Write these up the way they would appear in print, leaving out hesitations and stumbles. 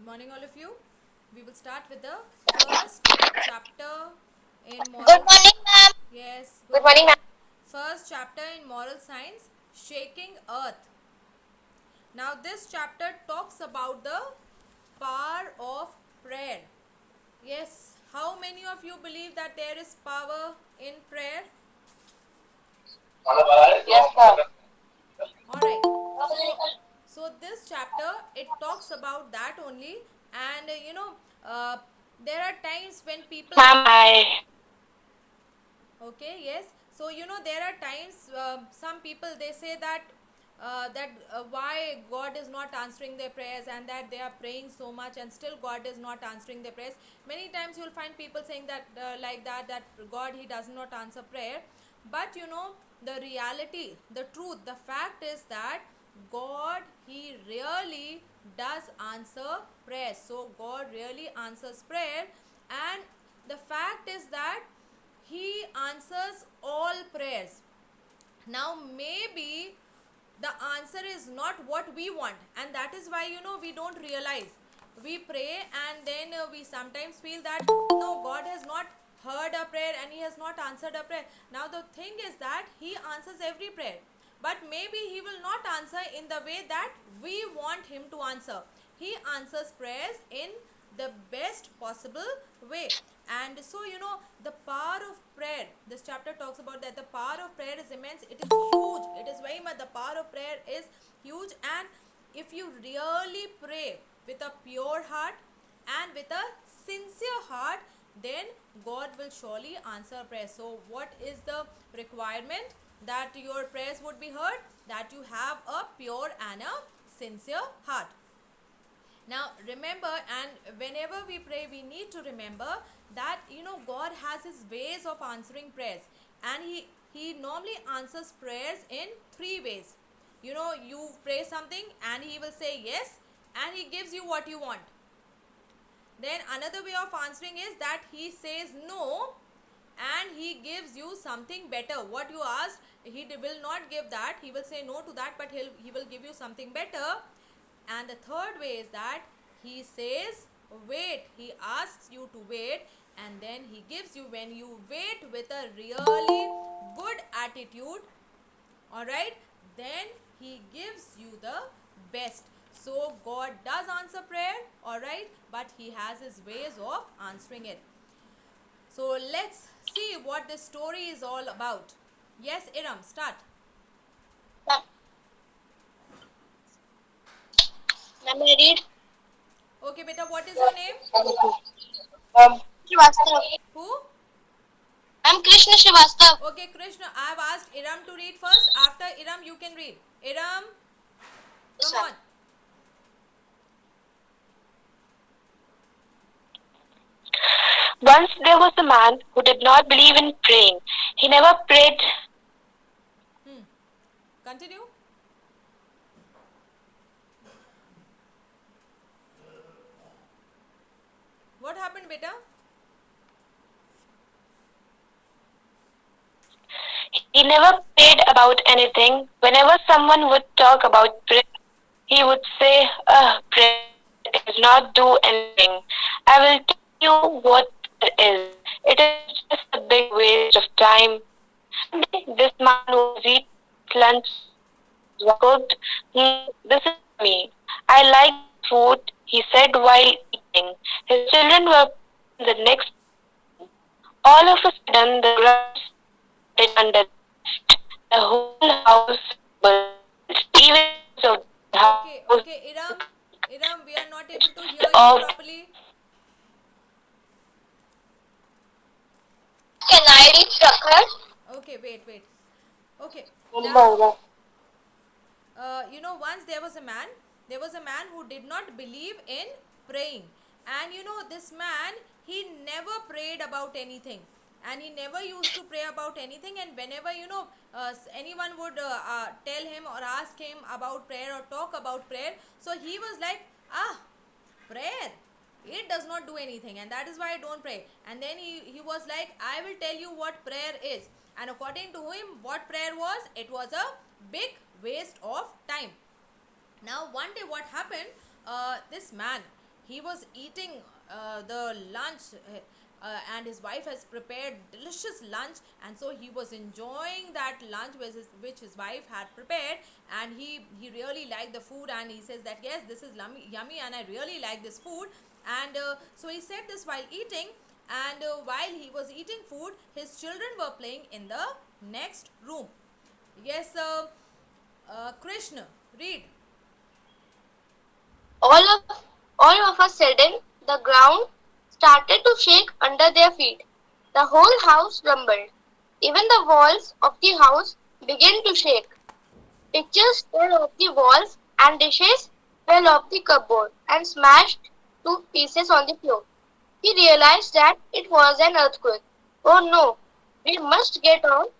morning, all of you. We will start with the first chapter in Good moral. morning, ma'am. Yes, good Good morning, ma'am. morning. First chapter in moral science, shaking earth. Now, this chapter talks about the power of prayer. Yes, how many of you believe that there is power in prayer? Yes, sir. All right. So this chapter it talks about that only, and uh, there are times when people. Ma'am, I. Okay, yes. So there are times some people they say that why God is not answering their prayers, and that they are praying so much and still God is not answering their prayers. Many times you'll find people saying that like that God he does not answer prayer, but the reality, the truth, the fact is that God he really does answer prayers. So God really answers prayer, and the fact is that he answers all prayers. Now, maybe the answer is not what we want, and that is why we don't realize. We pray, and then we sometimes feel that no, God has not heard a prayer and He has not answered a prayer. Now, the thing is that He answers every prayer, but maybe He will not answer in the way that we want Him to answer. He answers prayers in the best possible way. And so the power of prayer, this chapter talks about that the power of prayer is immense. It is huge, it is very much, the power of prayer is huge. And if you really pray with a pure heart and with a sincere heart, then God will surely answer prayer. So what is the requirement that your prayers would be heard? That you have a pure and a sincere heart. Now remember, and whenever we pray, we need to remember that God has his ways of answering prayers, and he normally answers prayers in three ways. You pray something and he will say yes, and he gives you what you want. Then another way of answering is that he says no, and he gives you something better. What you asked, he will not give that. He will say no to that, but he will give you something better. And the third way is that he says wait. He asks you to wait, and then he gives you when you wait with a really good attitude. All right, then he gives you the best. So God does answer prayer, all right, but he has his ways of answering it. So let's see what this story is all about. Yes, Iram, start. Ma'am, ma'am, I read. Okay, beta, what is your name? Srivastav. Who? I'm Krishna Srivastav. Okay, Krishna, I have asked Iram to read first. After Iram, you can read. Iram, Yes, come ma'am. on. Once there was a man who did not believe in praying. He never prayed. Continue. What happened, beta? He never prayed about anything. Whenever someone would talk about prayer, he would say, prayer does not do anything. I will tell you what prayer is. It is just a big waste of time. One day, this man was eating his lunch was cooked. This is me. I like food, he said while eating. His children were in the next. All of a sudden, the ground started under the nest. The whole house was even so the Okay, house okay, Iram. Iram, we are not able to hear you of. properly. Can I read Prakhar? Okay, wait, wait. Okay, now Mumbai. once there was a man who did not believe in praying. And this man, he never prayed about anything, and he never used to pray about anything. And whenever anyone would tell him or ask him about prayer or talk about prayer, so he was like, prayer, it does not do anything, and that is why I don't pray. And then he was like, I will tell you what prayer is. And according to him, what prayer was, it was a big waste of time. Now one day what happened, this man, he was eating the lunch, and his wife has prepared delicious lunch, and so he was enjoying that lunch which his wife had prepared, and he really liked the food, and he says that yes, this is yummy and I really like this food. And so he said this while eating, and while he was eating food, his children were playing in the next room. Yes, Krishna, read. All of, all of a sudden, the ground started to shake under their feet. The whole house rumbled. Even the walls of the house began to shake. Pictures fell off the walls and dishes fell off the cupboard and smashed to pieces on the floor. He realized that it was an earthquake. Oh no, we must get out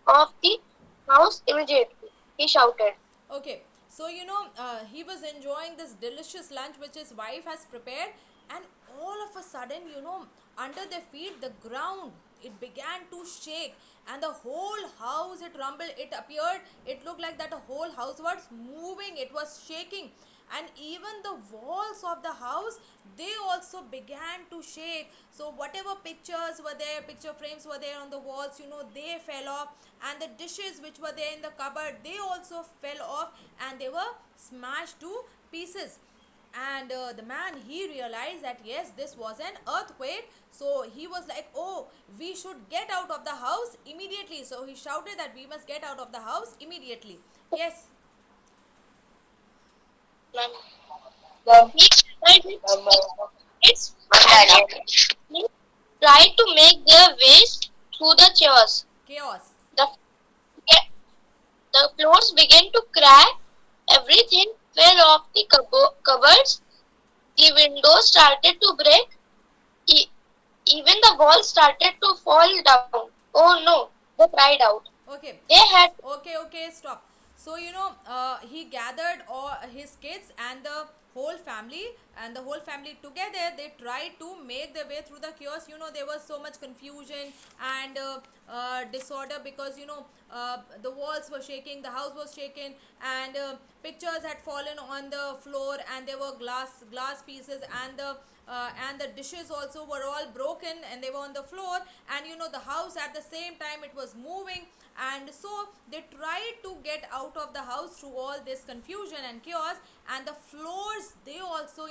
of the house immediately, he shouted. Okay, so he was enjoying this delicious lunch which his wife has prepared, and all of a sudden, under their feet, the ground, it began to shake, and the whole house, it rumbled. It appeared, it looked like that the whole house was moving, it was shaking, and even the walls of the house, they also began to shake. So whatever pictures were there, picture frames were there on the walls, they fell off, and the dishes which were there in the cupboard, they also fell off, and they were smashed to pieces. And the man, he realized that yes, this was an earthquake. So he was like, oh, we should get out of the house immediately. So he shouted that we must get out of the house immediately. Yes. He gathered its tried to make their ways through the chairs. Chaos. The, the floors began to crack, everything fell off the cupboards, the windows started to break, even the walls started to fall down. Oh no, they cried out. Okay. They had Okay, stop. So he gathered all his kids and the whole family together. They tried to make their way through the chaos. There was so much confusion and disorder, because the walls were shaking, the house was shaken, and pictures had fallen on the floor, and there were glass pieces, and the dishes also were all broken, and they were on the floor, and the house at the same time, it was moving. And so they tried to get out of the house through all this confusion and chaos, and the floors, they also,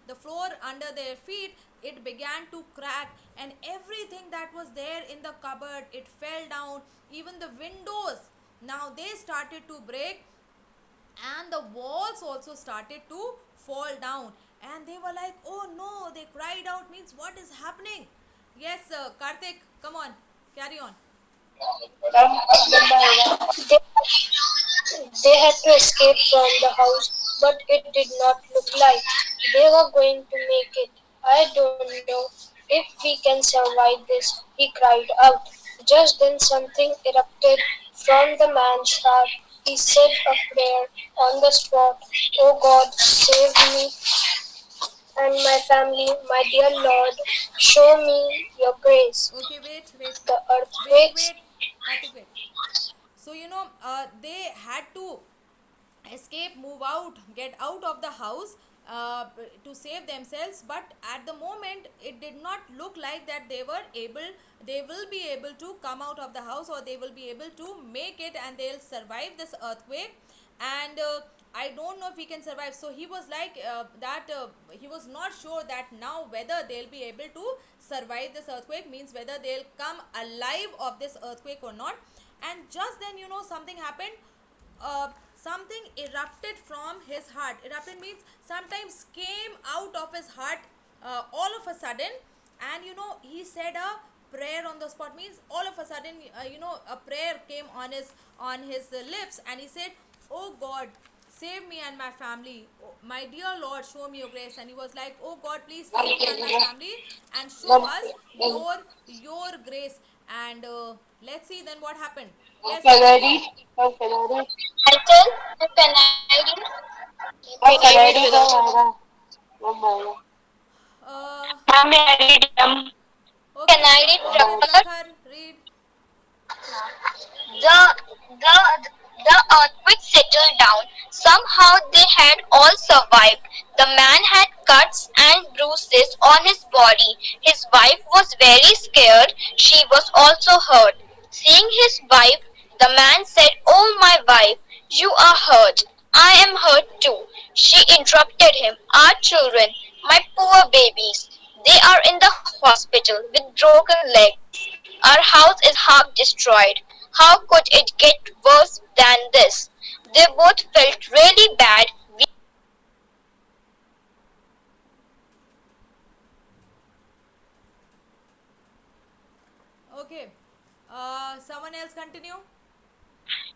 the floor under their feet, it began to crack, and everything that was there in the cupboard, it fell down. Even the windows, now they started to break, and the walls also started to fall down, and they were like, oh no, they cried out, means what is happening? Yes, Karthik, come on, carry on. they, they had to escape from the house, but it did not look like they were going to make it. I don't know if we can survive this, he cried out. Just then something erupted from the man's heart. He said a prayer on the spot. Oh God, save me and my family, my dear Lord, show me your grace. Okay, wait, The wait, earthquakes. wait, Karthik, wait. So they had to escape, move out, get out of the house, to save themselves, but at the moment it did not look like that they will be able to come out of the house, or they will be able to make it, and they'll survive this earthquake. And I don't know if we can survive. So he was like, that he was not sure that now whether they'll be able to survive this earthquake, means whether they'll come alive of this earthquake or not. And just then, something happened. Something erupted from his heart. Erupted means sometimes came out of his heart, all of a sudden, and he said a prayer on the spot, means all of a sudden, a prayer came on his lips, and he said, oh God, save me and my family. Oh, my dear Lord, show me your grace. And he was like, oh God, please save me and my family, and show us your grace. And let's see then what happened. Yes, Canary, Canary. Title, the Canary. Canary का uh, Ma'am, may I read them? okay, Canary okay, Prakhar. Prakhar, read. The, the earthquake settled down Somehow they had all survived. The man had cuts and bruises on his body. His wife was very scared. She was also hurt. Seeing his wife, the man said, "Oh, my wife, you are hurt. I am hurt too." She interrupted him. "Our children, my poor babies, they are in the hospital with broken legs. Our house is half destroyed. How could it get worse than this?" They both felt really bad. Okay. Someone else continue.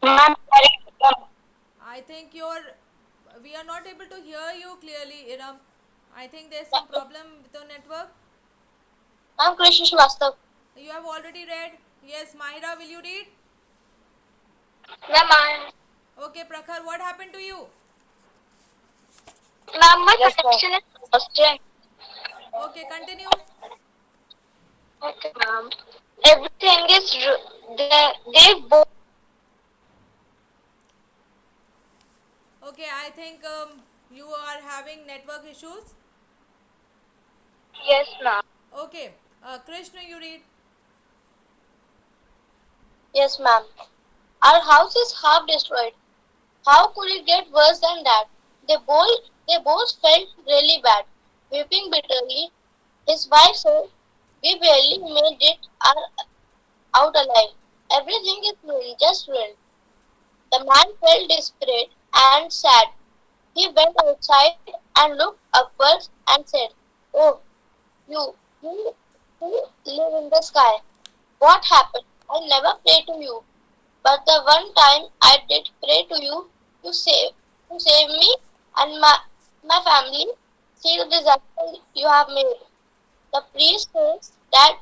Ma'am, sorry. I think we are not able to hear you clearly, Iram. I think there's some problem with the network. I'm Krishna Srivastav. You have already read. Yes, Mahira, will you read? Ma'am, Okay, Prakhar, what happened to you? my Yes, ma'am. connection is lost. Okay, continue. Okay, ma'am. Everything is they both. Okay, I think you are having network issues. Yes, ma'am. Okay, Krishna, you read. Yes, ma'am. Our house is half destroyed. How could it get worse than that? They both felt really bad, weeping bitterly. His wife said, "We barely made it out alive. Everything is ruined, just ruined." The man felt desperate and sad. He went outside and looked upwards and said, "Oh, you who live in the sky, what happened? I never pray to you, but the one time I did pray to you, you save, you save me and my family. See the disaster you have made." The priest says that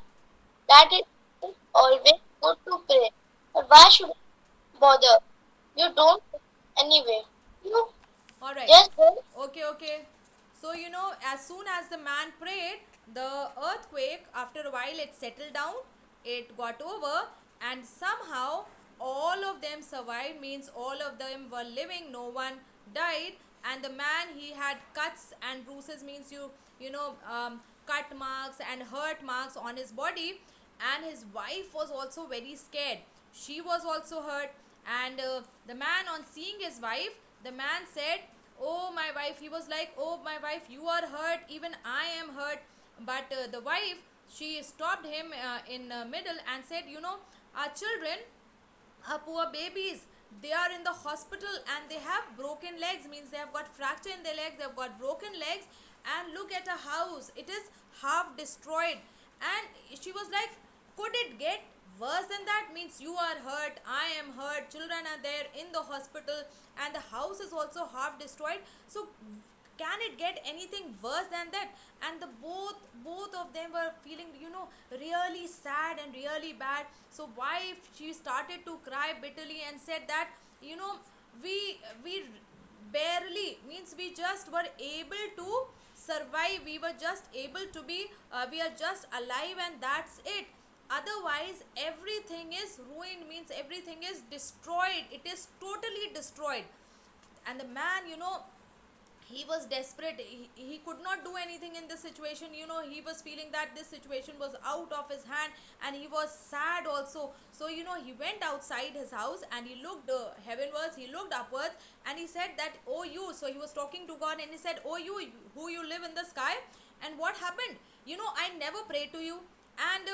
it is always good to pray, but why should I bother? You don't anyway. You All right. just don't. Okay, okay. So, as soon as the man prayed, the earthquake, after a while, it settled down, it got over, and somehow all of them survived, means all of them were living, no one died. And the man, he had cuts and bruises, means cut marks and hurt marks on his body. And his wife was also very scared, she was also hurt. And the man, on seeing his wife, the man said, "Oh, my wife," he was like, "Oh, my wife, you are hurt, even I am hurt." But the wife, she stopped him in the middle and said, "Our children, our poor babies, they are in the hospital and they have broken legs, means they have got fracture in their legs, they have got broken legs. And look at a house, it is half destroyed." And she was like, "Could it get worse than that?" Means you are hurt, I am hurt, children are there in the hospital, and the house is also half destroyed. So can it get anything worse than that? And the both of them were feeling, really sad and really bad. So wife, she started to cry bitterly and said that, we barely, means we just were able to survive, we were just able to be, we are just alive, and that's it. Otherwise everything is ruined, means everything is destroyed, it is totally destroyed. And the man, he was desperate, he could not do anything in this situation. He was feeling that this situation was out of his hand, and he was sad also. So he went outside his house and he looked heavenwards, he looked upwards, and he said that, "Oh, you," so he was talking to God, and he said, "Oh, you who you live in the sky, and what happened? I never prayed to you, and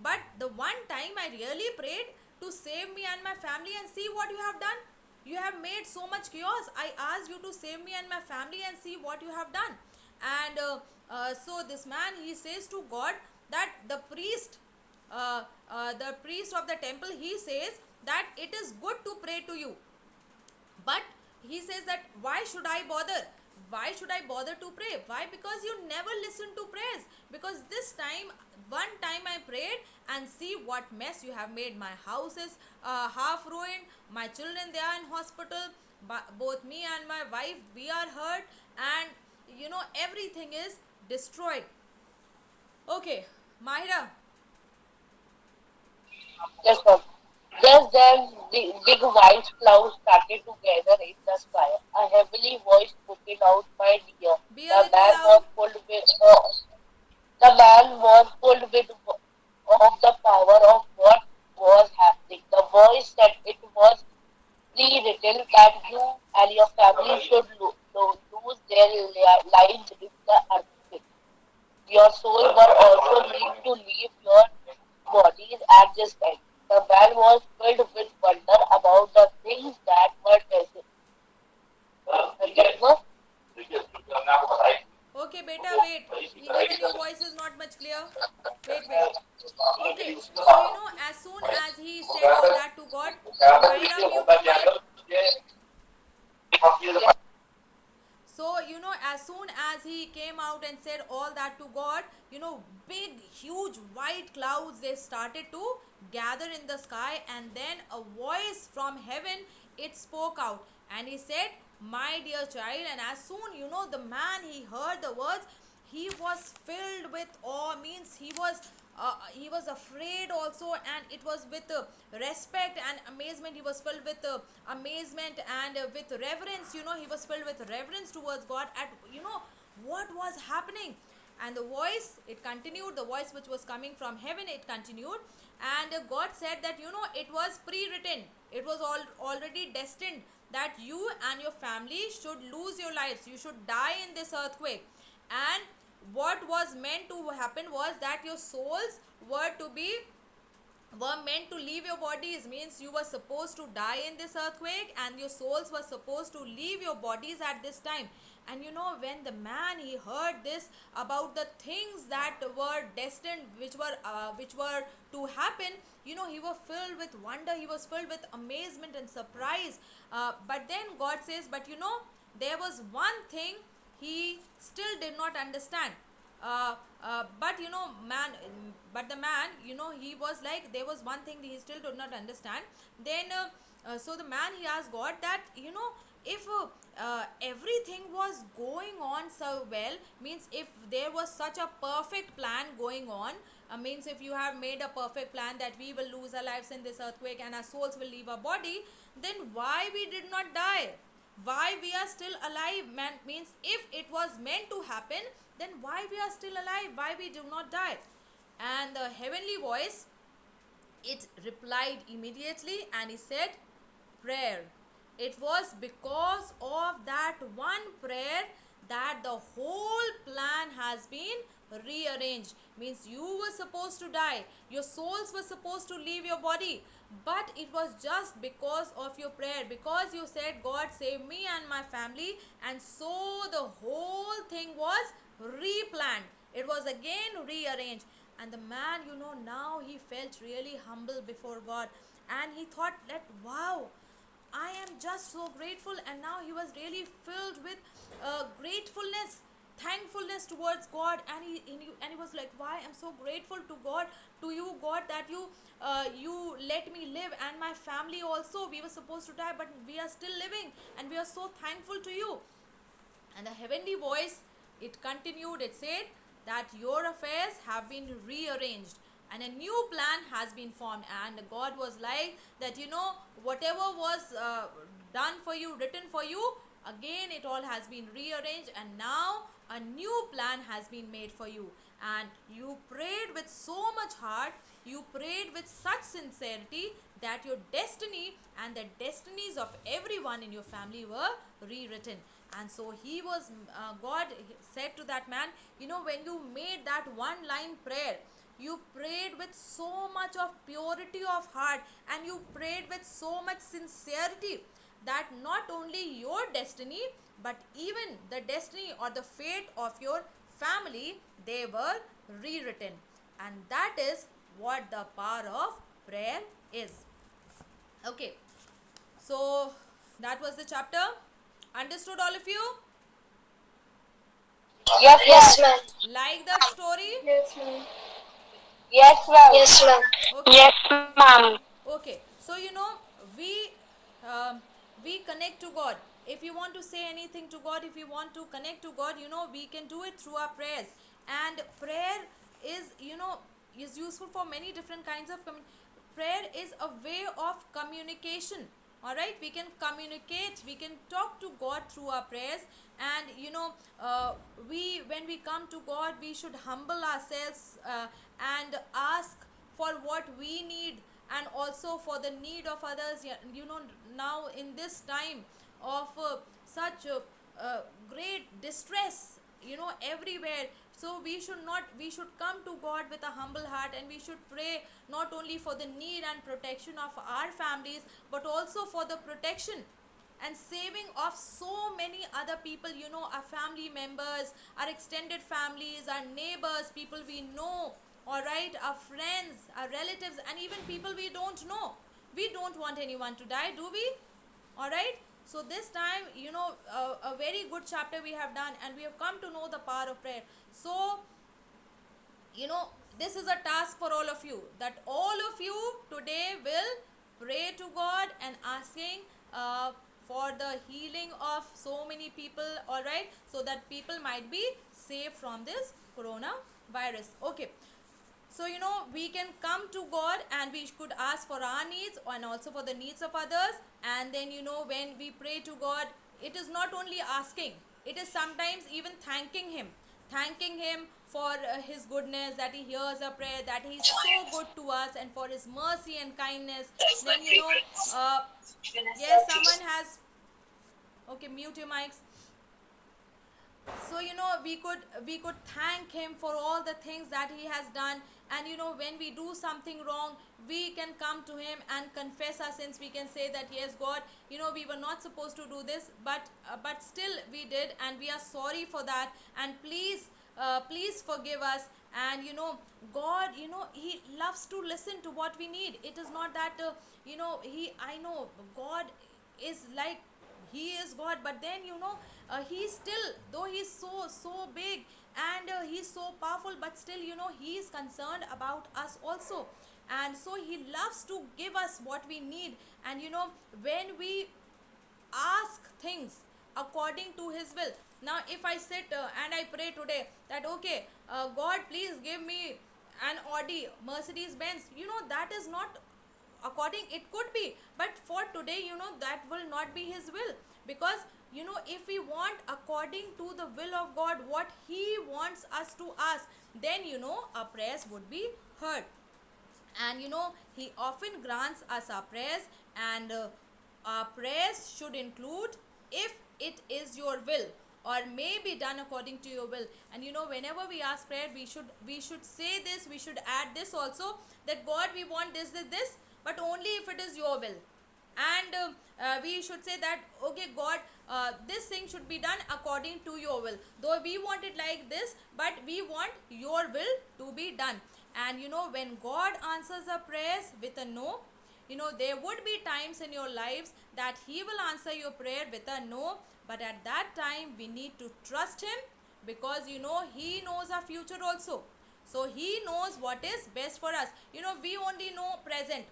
but the one time I really prayed to save me and my family, and see what you have done. You have made so much chaos. I asked you to save me and my family, and see what you have done." And so this man, he says to God that the priest of the temple, he says that it is good to pray to you, but he says that, "Why should I bother? Why should I bother to pray? Why? Because you never listen to prayers. Because this time, one time I prayed, and see what mess you have made. My house is half ruined, my children, they are in hospital, both me and my wife, we are hurt, and everything is destroyed." Okay, Mahira. Yes, ma'am. Just then, the big white clouds started to gather in the sky. A heavily voice spoke out, "My dear." Be a The little man loud. was filled with the man was filled with of the power of what was happening. The voice said it was pre-written that you and your family should lose their lives in the earthquake. Your soul were also meant to leave your bodies at this time. The man was filled with wonder about the things that were that were Okay, beta, wait. Even your voice is not much clear. Wait, wait. Okay, so as soon as he said all that to God, Myra, mute your mic. So, as soon as he came out and said all that to God, big, huge white clouds they started to gather in the sky, and then a voice from heaven it spoke out, and he said, "My dear child." And as soon, the man he heard the words, he was filled with awe, means he was afraid also, and it was with respect and amazement. He was filled with amazement and with reverence. He was filled with reverence towards God at what was happening. And the voice it continued, the voice which was coming from heaven it continued, and God said that it was pre-written, it was already destined that you and your family should lose your lives, you should die in this earthquake. And what was meant to happen was that your souls were meant to leave your bodies, means you were supposed to die in this earthquake, and your souls were supposed to leave your bodies at this time. And when the man he heard this about the things that were destined, which were to happen, he was filled with wonder, he was filled with amazement and surprise. But then God says, but there was one thing he still did not understand. But but the man, he was like, there was one thing that he still did not understand. Then so the man he asked God that, if everything was going on so well, means if there was such a perfect plan going on, means if you have made a perfect plan that we will lose our lives in this earthquake and our souls will leave our body, then why we did not die, why we are still alive? Man, means if it was meant to happen, then why we are still alive, why we do not die? And the heavenly voice it replied immediately, and he said, prayer. It was because of that one prayer that the whole plan has been rearranged. Means you were supposed to die, your souls were supposed to leave your body, but it was just because of your prayer, because you said, God save me and my family, and so the whole thing was replanned, it was again rearranged. And the man, now he felt really humble before God, and he thought that, wow, I am just so grateful. And now he was really filled with gratefulness, thankfulness towards God. And he was like, why I'm so grateful to God, to you, God, that you let me live, and my family also, we were supposed to die, but we are still living, and we are so thankful to you. And the heavenly voice, it continued, it said that your affairs have been rearranged and a new plan has been formed. And God was like that, whatever was done for you, written for you, again it all has been rearranged, and now a new plan has been made for you. And you prayed with so much heart, you prayed with such sincerity, that your destiny and the destinies of everyone in your family were rewritten. And so God said to that man, when you made that one line prayer, you prayed with so much of purity of heart, and you prayed with so much sincerity, that not only your destiny, but even the destiny or the fate of your family, they were rewritten. And that is what the power of prayer is. Okay, so that was the chapter. Understood, all of you? yes, Yes, ma'am. ma'am. Like the story? Yes, ma'am. Yes, ma'am. Yes, ma'am. Okay. Yes, ma'am. Okay, so we we connect to God. If you want to say anything to God, if you want to connect to God, we can do it through our prayers. And prayer is is useful for many different kinds of prayer is a way of communication. All right, we can communicate, we can talk to God through our prayers. And we when we come to God, we should humble ourselves and ask for what we need, and also for the need of others. Yeah, now in this time of such great distress, everywhere. So we should come to God with a humble heart, and we should pray not only for the need and protection of our families, but also for the protection and saving of so many other people, our family members, our extended families, our neighbors, people we know, all right, our friends, our relatives, and even people we don't know. We don't want anyone to die, do we? All right. So this time, a very good chapter we have done, and we have come to know the power of prayer. So, this is a task for all of you, that all of you today will pray to God and asking for the healing of so many people, all right, so that people might be saved from this coronavirus. Okay. So, we can come to God, and we could ask for our needs and also for the needs of others. And then, when we pray to God, it is not only asking, it is sometimes even thanking Him. Thanking Him for His goodness, that He hears our prayer, that He is so good to us, and for His mercy and kindness. Then, yes, someone has, okay, mute your mics. So, we could thank Him for all the things that He has done. And when we do something wrong, we can come to Him and confess our sins. We can say that, yes, God, we were not supposed to do this, but still we did, and we are sorry for that, and please forgive us. And God, He loves to listen to what we need. It is not that I know God is like, He is God, but then He's still, though He's so big, and He's so powerful, but still He is concerned about us also. And so He loves to give us what we need. And when we ask things according to His will. Now, if I sit and I pray today that, okay, God, please give me an Audi, Mercedes Benz, that is not according, it could be, but for today, that will not be His will. Because if we want according to the will of God, what He wants us to ask, then our prayers would be heard. And He often grants us our prayers. And our prayers should include, if it is your will, or may be done according to your will. And whenever we ask prayer, we should say this, we should add this also, that God, we want this, but only if it is your will. And we should say that, okay, God, this thing should be done according to your will, though we want it like this, but we want your will to be done. And when God answers our prayers with a no, there would be times in your lives that He will answer your prayer with a no, but at that time we need to trust Him, because He knows our future also. So He knows what is best for us. We only know present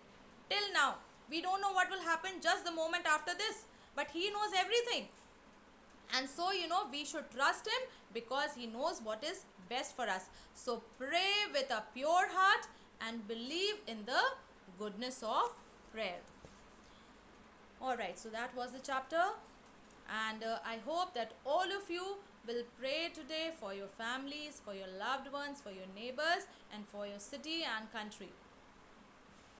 till now. We don't know what will happen just the moment after this, but He knows everything. And so we should trust Him, because He knows what is best for us. So pray with a pure heart and believe in the goodness of prayer. Alright, so that was the chapter. And I hope that all of you will pray today for your families, for your loved ones, for your neighbors, and for your city and country.